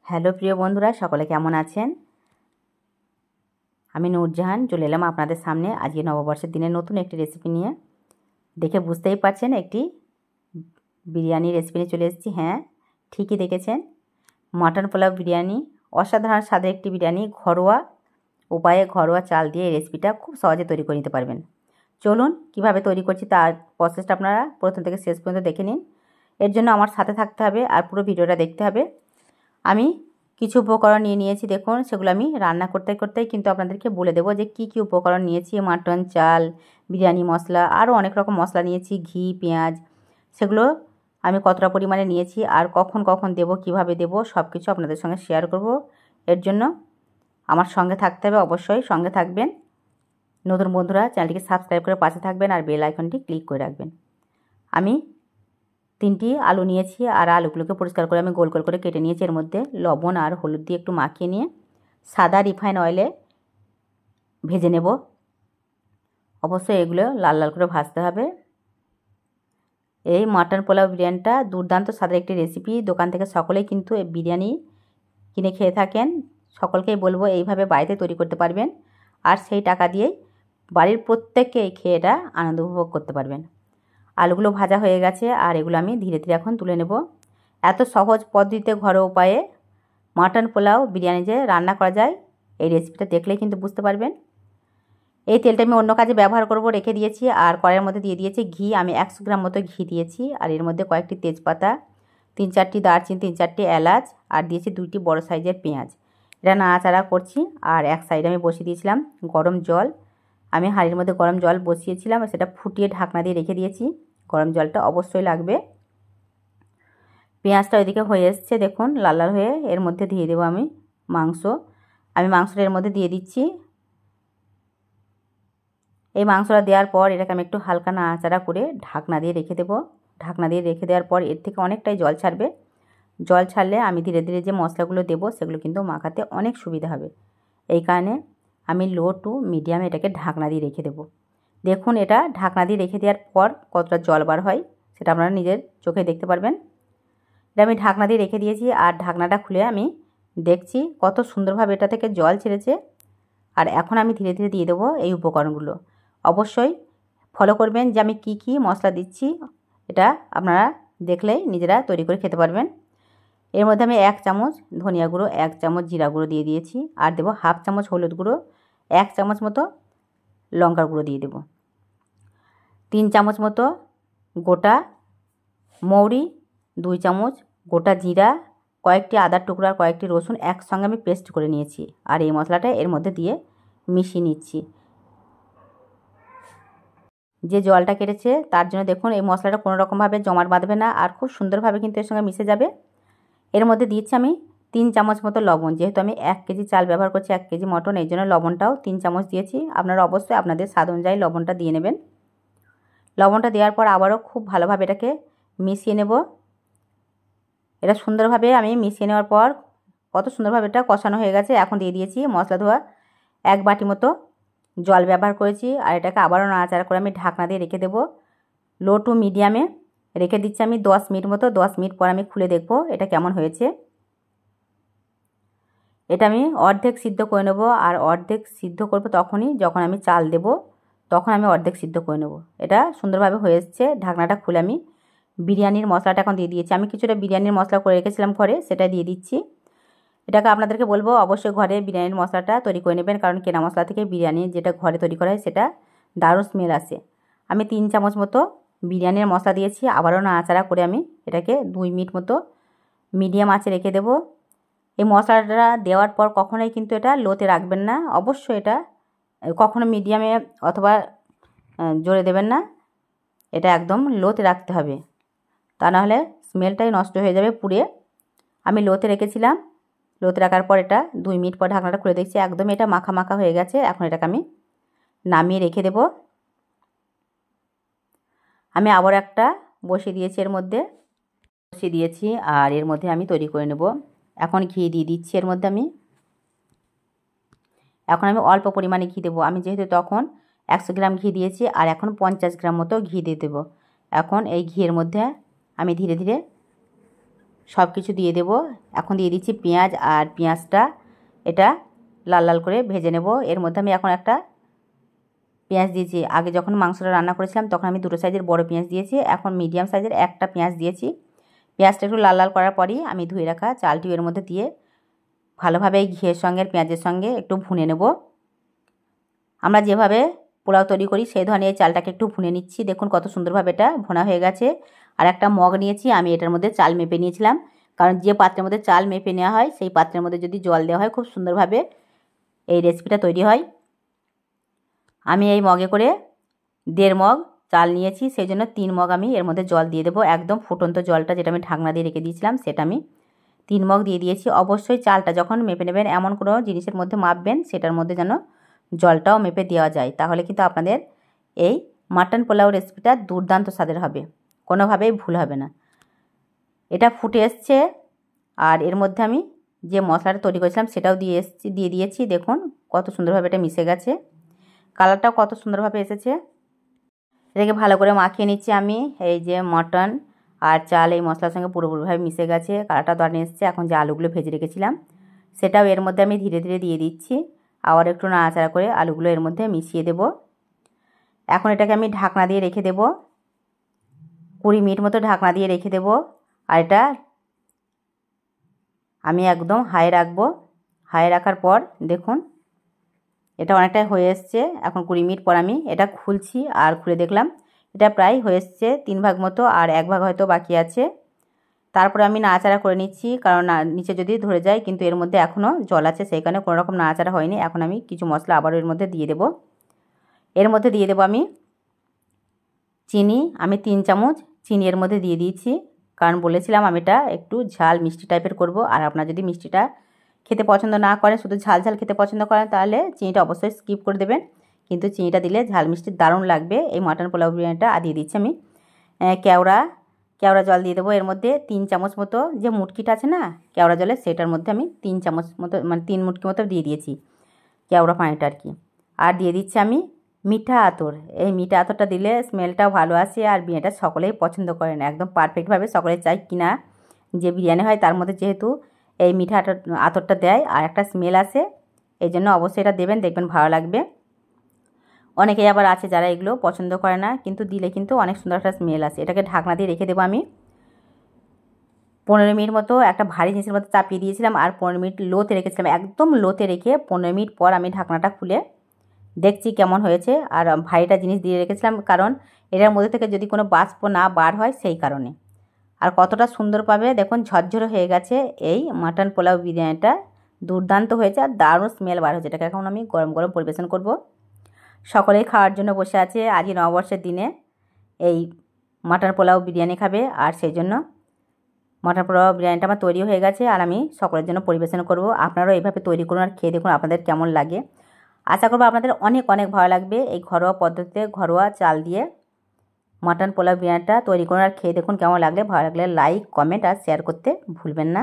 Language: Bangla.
হ্যালো প্রিয় বন্ধুরা, সকলে কেমন আছেন? আমি নূরজাহান চলে এলাম আপনাদের সামনে আজকে নববর্ষের দিনে নতুন একটি রেসিপি নিয়ে। দেখে বুঝতেই পারছেন একটি বিরিয়ানি রেসিপি নিয়ে চলে এসেছি। হ্যাঁ, ঠিকই দেখেছেন, মটন পোলাও বিরিয়ানি। অসাধারণ স্বাদের একটি বিরিয়ানি, ঘরোয়া উপায়ে ঘরোয়া চাল দিয়ে এই রেসিপিটা খুব সহজে তৈরি করে নিতে পারবেন। চলুন কিভাবে তৈরি করছি তার প্রসেসটা আপনারা প্রথম থেকে শেষ পর্যন্ত দেখে নিন। এর জন্য আমার সাথে থাকতে হবে আর পুরো ভিডিওটা দেখতে হবে। আমি কিছু উপকরণ নিয়ে নিয়েছি, দেখুন সেগুলো আমি রান্না করতে করতেই কিন্তু আপনাদেরকে বলে দেবো যে কি কি উপকরণ নিয়েছি। মাটন, চাল, বিরিয়ানি মশলা, আরও অনেক রকম মশলা নিয়েছি, ঘি, পেঁয়াজ, সেগুলো আমি কতটা পরিমাণে নিয়েছি আর কখন কখন দেব, কিভাবে দেব, সব কিছু আপনাদের সঙ্গে শেয়ার করব। এর জন্য আমার সঙ্গে থাকতে হবে, অবশ্যই সঙ্গে থাকবেন। নতুন বন্ধুরা চ্যানেলটিকে সাবস্ক্রাইব করে পাশে থাকবেন আর বেল আইকনটি ক্লিক করে রাখবেন। আমি 3টি আলু নিয়েছি আর আলুগুলোকে পরিষ্কার করে আমি গোল গোল করে কেটে নিয়েছি। এর মধ্যে লবণ আর হলুদ দিয়ে একটু মাখিয়ে নিয়ে সাদা রিফাইন অয়েলে ভেজে নেব। অবশ্যই এগুলো লাল লাল করে ভাজতে হবে। এই মাটন পোলাও বিরিয়ানিটা দুর্দান্ত স্বাদের একটি রেসিপি। দোকান থেকে সকলেই কিন্তু এই বিরিয়ানি কিনে খেয়ে থাকেন। সকলকেই বলবো এইভাবে বাড়িতে তৈরি করতে পারবেন আর সেই টাকা দিয়েই বাড়ির প্রত্যেককেই খেয়ে এটা আনন্দ উপভোগ করতে পারবেন। আলুগুলো ভাজা হয়ে গেছে আর এগুলো আমি ধীরে ধীরে এখন তুলে নেব। এত সহজ পদ্ধতিতে ঘরোয়া উপায়ে মাটন পোলাও বিরিয়ানি যে রান্না করা যায় এই রেসিপিটা দেখলেই কিন্তু বুঝতে পারবেন। এই তেলটা আমি অন্য কাজে ব্যবহার করব, রেখে দিয়েছি। আর কড়াইয়ের মধ্যে দিয়ে দিয়েছি ঘি। আমি 100 গ্রাম মতো ঘি দিয়েছি আর এর মধ্যে কয়েকটি তেজপাতা, 3-4টি দারচিনি, 3-4টি এলাচ আর দিয়েছি 2টি বড় সাইজের পেঁয়াজ। এটা নাড়াচাড়া করছি আর এক সাইডে আমি বসিয়ে দিয়েছিলাম গরম জল। আমি হাঁড়ির মধ্যে গরম জল বসিয়েছিলাম, সেটা ফুটিয়ে ঢাকনা দিয়ে রেখে দিয়েছি। গরম জলটা অবশ্যই লাগবে। পেঁয়াজটা ওইদিকে হয়ে এসছে, দেখুন লাল লাল হয়ে। এর মধ্যে দিয়ে দেবো আমি মাংস। আমি মাংসটা এর মধ্যে দিয়ে দিচ্ছি। এই মাংসটা দেওয়ার পর এটাকে আমি একটু হালকা নাড়াচাড়া করে ঢাকনা দিয়ে রেখে দেবো। ঢাকনা দিয়ে রেখে দেওয়ার পর এর থেকে অনেকটাই জল ছাড়বে। জল ছাড়লে আমি ধীরে ধীরে যে মশলাগুলো দেবো সেগুলো কিন্তু মাখাতে অনেক সুবিধা হবে। এই কারণে আমি লো টু মিডিয়ামে এটাকে ঢাকনা দিয়ে রেখে দেবো। দেখুন এটা ঢাকনা দিয়ে রেখে দেওয়ার পর কতটা জল বার হয় সেটা আপনারা নিজের চোখে দেখতে পারবেন। এটা আমি ঢাকনা দিয়ে রেখে দিয়েছি আর ঢাকনাটা খুলে আমি দেখছি কত সুন্দরভাবে এটা থেকে জল ছেড়েছে। আর এখন আমি ধীরে ধীরে দিয়ে দেবো এই উপকরণগুলো। অবশ্যই ফলো করবেন যে আমি কি কি মশলা দিচ্ছি, এটা আপনারা দেখলেই নিজেরা তৈরি করে খেতে পারবেন। এর মধ্যে আমি 1 চামচ ধনিয়া গুঁড়ো, 1 চামচ জিরা গুঁড়ো দিয়ে দিয়েছি আর দেবো হাফ চামচ হলুদ গুঁড়ো, 1 চামচ মতো লঙ্কার গুঁড়ো দিয়ে দেবো, 3 চামচ মতো গোটা মৌরি, 2 চামচ গোটা জিরা, কয়েকটি আদার টুকরা, কয়েকটি রসুন একসঙ্গে আমি পেস্ট করে নিয়েছি আর এই মশলাটা এর মধ্যে দিয়ে মিশিয়ে নিচ্ছি। যে জলটা কেটেছে তার জন্য দেখুন এই মশলাটা কোনো রকমভাবে জমাট বাঁধবে না আর খুব সুন্দরভাবে কিন্তু এর সঙ্গে মিশে যাবে। এর মধ্যে দিচ্ছি আমি 3 চামচ মতো লবণ। যেহেতু আমি 1 কেজি চাল ব্যবহার করছি, 1 কেজি মটন, এই জন্য লবণটাও 3 চামচ দিয়েছি। আপনারা অবশ্যই আপনাদের স্বাদ অনুযায়ী লবণটা দিয়ে নেবেন। লবণটা দেওয়ার পর আবারও খুব ভালোভাবে এটাকে মিশিয়ে নেব। এটা সুন্দরভাবে আমি মিশিয়ে নেওয়ার পর কত সুন্দরভাবে এটা কষানো হয়ে গেছে। এখন দিয়ে দিয়েছি মশলা ধোয়া 1 বাটি মতো জল ব্যবহার করেছি আর এটাকে আবারও নাড়াচাড়া করে আমি ঢাকনা দিয়ে রেখে দেবো। লো টু মিডিয়ামে রেখে দিচ্ছি আমি 10 মিনিট মতো। 10 মিনিট পর আমি খুলে দেখব এটা কেমন হয়েছে। এটা আমি অর্ধেক সিদ্ধ করে নেব আর অর্ধেক সিদ্ধ করব তখনই যখন আমি চাল দেব, তখন আমি অর্ধেক সিদ্ধ করে নেব। এটা সুন্দরভাবে হয়ে এসছে। ঢাকনাটা খুলে আমি বিরিয়ানির মশলাটা এখন দিয়ে দিয়েছি। আমি কিছুটা বিরিয়ানির মশলা করে রেখেছিলাম ঘরে, সেটা দিয়ে দিচ্ছি। এটাকে আপনাদেরকে বলবো অবশ্যই ঘরে বিরিয়ানির মশলাটা তৈরি করে নেবেন, কারণ কেনা মশলা থেকে বিরিয়ানি যেটা ঘরে তৈরি করা হয় সেটা দারুণ স্মেল আসে। আমি 3 চামচ মতো বিরিয়ানির মশলা দিয়েছি। আবারও নাড়াচাড়া করে আমি এটাকে 2 মিনিট মতো মিডিয়াম আঁচে রেখে দেবো। এই মশলাটা দেওয়ার পর কখনোই কিন্তু এটা লোতে রাখবেন না। অবশ্যই এটা কখনো মিডিয়ামে অথবা জোরে দেবেন না, এটা একদম লোতে রাখতে হবে, তা নাহলে স্মেলটাই নষ্ট হয়ে যাবে পুড়ে। আমি লোতে রেখেছিলাম। লোতে রাখার পর এটা 2 মিনিট পর ঢাকনাটা খুলে দেখছি একদম এটা মাখা মাখা হয়ে গেছে। এখন এটাকে আমি নামিয়ে রেখে দেব। আমি আবার একটা বসিয়ে দিয়েছি, এর মধ্যে বসিয়ে দিয়েছি আর এর মধ্যে আমি তৈরি করে নেব। এখন ঘি দিয়ে দিচ্ছি এর মধ্যে আমি। এখন আমি অল্প পরিমাণে ঘি দেবো। আমি যেহেতু তখন 100 গ্রাম ঘি দিয়েছি আর এখন 50 গ্রাম মতো ঘি দিয়ে দেবো। এখন এই ঘিয়ের মধ্যে আমি ধীরে ধীরে সব কিছু দিয়ে দেব। এখন দিয়ে দিচ্ছি পেঁয়াজ, আর পেঁয়াজটা এটা লাল লাল করে ভেজে নেব। এর মধ্যে আমি এখন একটা পেঁয়াজ দিয়েছি। আগে যখন মাংসটা রান্না করেছিলাম তখন আমি দুটো সাইজের বড় পেঁয়াজ দিয়েছি, এখন মিডিয়াম সাইজের একটা পেঁয়াজ দিয়েছি। পেঁয়াজটা একটু লাল লাল করার পরই আমি ধুয়ে রাখা চালটি এর মধ্যে দিয়ে ভালোভাবে এই ঘিয়ের সঙ্গে পেঁয়াজের সঙ্গে একটু ভুনে নেব। আমরা যেভাবে পোলাও তৈরি করি সেই ধরনের এই চালটাকে একটু ভুনে নিচ্ছি। দেখুন কত সুন্দরভাবে এটা ভোনা হয়ে গেছে। আর একটা মগ নিয়েছি, আমি এটার মধ্যে চাল মেপে নিয়েছিলাম, কারণ যে পাত্রের মধ্যে চাল মেপে নেওয়া হয় সেই পাত্রের মধ্যে যদি জল দেওয়া হয় খুব সুন্দরভাবে এই রেসিপিটা তৈরি হয়। আমি এই মগে করে 1.5 মগ চাল নিয়েছি, সেই জন্য 3 মগ আমি এর মধ্যে জল দিয়ে দেবো। একদম ফুটন্ত জলটা যেটা আমি ঢাকনা দিয়ে রেখে দিয়েছিলাম সেটা আমি 3 মগ দিয়ে দিয়েছি। অবশ্যই চালটা যখন মেপে নেবেন এমন কোনো জিনিসের মধ্যে মাপবেন সেটার মধ্যে যেন জলটাও মেপে দেওয়া যায়, তাহলে কিন্তু আপনাদের এই মাটন পোলাও রেসিপিটা দুর্দান্ত স্বাদের হবে, কোনোভাবেই ভুল হবে না। এটা ফুটে এসছে, আর এর মধ্যে আমি যে মশলাটা তৈরি করেছিলাম সেটাও দিয়ে দিয়েছি। দেখুন কত সুন্দরভাবে এটা মিশে গেছে, কালারটাও কত সুন্দরভাবে এসেছে। এটাকে ভালো করে মাখিয়ে নিচ্ছি আমি। এই যে মটন আর চাল এই মশলার সঙ্গে পুরোপুরিভাবে মিশে গেছে, কালারটা দারুণ এসেছে। এখন যে আলুগুলো ভেজে রেখেছিলাম সেটাও এর মধ্যে আমি ধীরে ধীরে দিয়ে দিচ্ছি। আবার একটু নাড়াচাড়া করে আলুগুলো এর মধ্যে মিশিয়ে দেব। এখন এটাকে আমি ঢাকনা দিয়ে রেখে দেব, 20 মিনিট মতো ঢাকনা দিয়ে রেখে দেব। আর এটা আমি একদম হাই রাখবো। হাই রাখার পর দেখুন এটা অনেকটাই হয়ে এসছে। এখন 20 মিনিট পর আমি এটা খুলছি, আর খুলে দেখলাম এটা প্রায় হয়ে এসছে 3 ভাগ মতো, আর 1 ভাগ হয়তো বাকি আছে। তারপরে আমি নাড়াচাড়া করে নিচ্ছি, কারণ নিচে যদি ধরে যায়, কিন্তু এর মধ্যে এখনও জল আছে সেই কারণে কোনো রকম নাড়াচাড়া হয়নি। এখন আমি কিছু মশলা আবারও এর মধ্যে দিয়ে দেব। এর মধ্যে দিয়ে দেব আমি চিনি। আমি 3 চামচ চিনি এর মধ্যে দিয়ে দিয়েছি, কারণ বলেছিলাম আমি এটা একটু ঝাল মিষ্টি টাইপের করব। আর আপনারা যদি মিষ্টিটা খেতে পছন্দ না করেন, শুধু ঝাল ঝাল খেতে পছন্দ করেন, তাহলে চিনিটা অবশ্যই স্কিপ করে দেবেন, কিন্তু চিনিটা দিলে ঝাল মিষ্টি দারুণ লাগবে এই মাটন পোলাও বিরিয়ানিটা। আর দিয়ে দিচ্ছি আমি কেওড়া জল দিয়ে দেবো এর মধ্যে 3 চামচ মতো। যে মুটকিটা আছে না কেওড়া জলের, সেটার মধ্যে আমি 3 চামচ মতো, মানে 3 মুটকি মতো দিয়ে দিয়েছি কেওড়া পানিটা আর কি। আর দিয়ে দিচ্ছি আমি মিঠা আতর। এই মিঠা আতরটা দিলে স্মেলটাও ভালো আসে, আর বিরিয়ানিটা সকলেই পছন্দ করেন, একদম পারফেক্টভাবে সকলে চাই কিনা যে বিরিয়ানি হয় তার মধ্যে যেহেতু এই মিঠা আতরটা দেয় আর একটা স্মেল আসে, এই জন্য অবশ্যই এটা দেবেন, দেখবেন ভালো লাগবে। অনেকেই আবার আছে যারা এগুলো পছন্দ করে না, কিন্তু দিলে কিন্তু অনেক সুন্দর একটা স্মেল আসে। এটাকে ঢাকনা দিয়ে রেখে দেবো আমি 15 মিনিট মতো। একটা ভারী জিনিসের মধ্যে চাপিয়ে দিয়েছিলাম, আর 15 মিনিট লোতে রেখেছিলাম। একদম লোতে রেখে 15 মিনিট পর আমি ঢাকনাটা খুলে দেখছি কেমন হয়েছে। আর ভারীটা জিনিস দিয়ে রেখেছিলাম কারণ এটার মধ্যে থেকে যদি কোনো বাষ্প না বার হয় সেই কারণে। আর কতটা সুন্দর পাবে দেখুন, ঝরঝরে হয়ে গেছে এই মাটন পোলাও বিরিয়ানিটা, দুর্দান্ত হয়েছে আর দারুণ স্মেল বার হয়েছে। এটাকে এখন আমি গরম গরম পরিবেশন করব। সকলেই খাওয়ার জন্য বসে আছে আজই নববর্ষের দিনে এই মাটন পোলাও বিরিয়ানি খাবে, আর সেই জন্য মাটন পোলাও বিরিয়ানিটা আমার তৈরি হয়ে গেছে আর আমি সকলের জন্য পরিবেশন করব। আপনারাও এইভাবে তৈরি করুন আর খেয়ে দেখুন আপনাদের কেমন লাগে। আশা করব আপনাদের অনেক অনেক ভালো লাগবে। এই ঘরোয়া পদ্ধতিতে ঘরোয়া চাল দিয়ে মাটন পোলাও বিরিয়ানিটা তৈরি করুন আর খেয়ে দেখুন কেমন লাগলে। ভালো লাগলে লাইক, কমেন্ট আর শেয়ার করতে ভুলবেন না।